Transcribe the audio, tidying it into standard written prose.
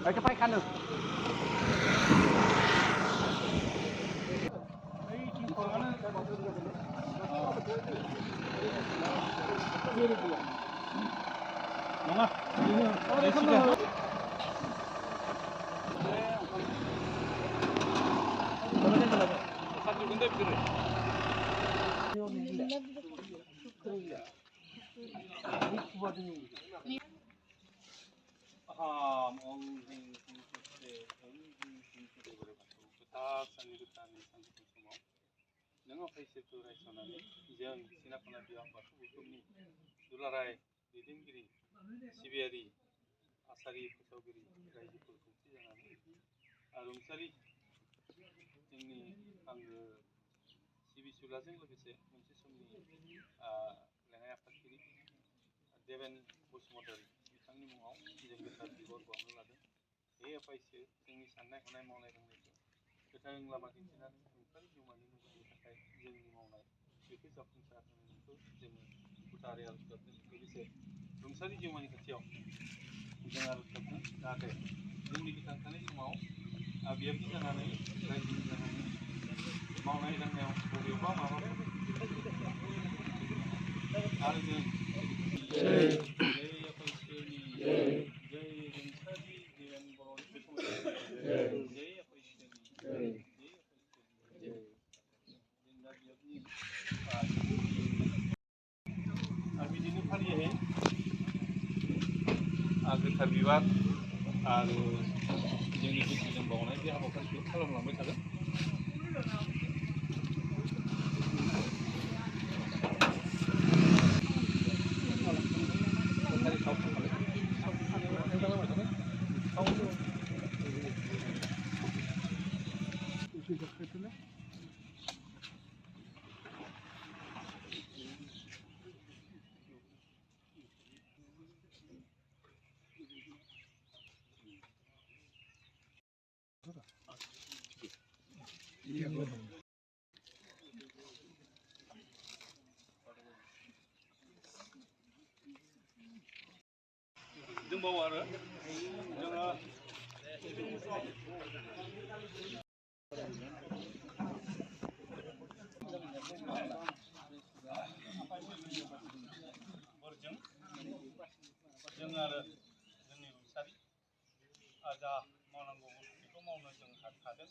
จะไปคันหนึ่ง영아, 내 시간. 사진 근데 필요해. नों फैसाखौ रायसननानै जों सिनाखना बियाव बाथौ बुथुमनि दुलाराय दैदेनगिरि सिबियारि आसारि फोसावगिरि रायजोफोर खौसे जानानै रुंसारि जोंनि आंगो सिबिसुलाजों लोगोसे मोनसे समनि लेङाइ आफादगिरि देबेन बसुमतारी बिथांनि मुङाव जों गोथार बिबार बावनो लादों। हे आफा इसोर जोंनि साननाय हनाय मावनाय दांनायखौ गोथां लामा दिन्थिनानै रुंसारि जिउमानि मोजांनि थाखाय जोंनि मावनाय बेखौ जाफुंसार होनायखौ जोङो उदारै आरज गाबदों। लोगोसे रुंसारि जिउमानि खाथियाव जों आरज गाबदों जाहाथे जोंनि गोथां थानाय समाव बियाबनि जानानै रायजोनि जानानै मावनाय दांनायाव बबेबा माबाफोर आरो जों जय आफा इसोरनि जय रुंसारि देबेन बर'नि बसुमतारी जय आफा इसोरनि जय आफा इसोरनि जों दा बियाबनि बिदिनो फालियोहाय गोथार बिबार आरो जोंनि गोसोजों बावनाय बे हाबाफारिखौ खालामलांबाय थागोन। दंबावो आरो जोङो जों आरो जोंनि रुंसारि जा मावनांगौ बेखौ मावनो जों हादों।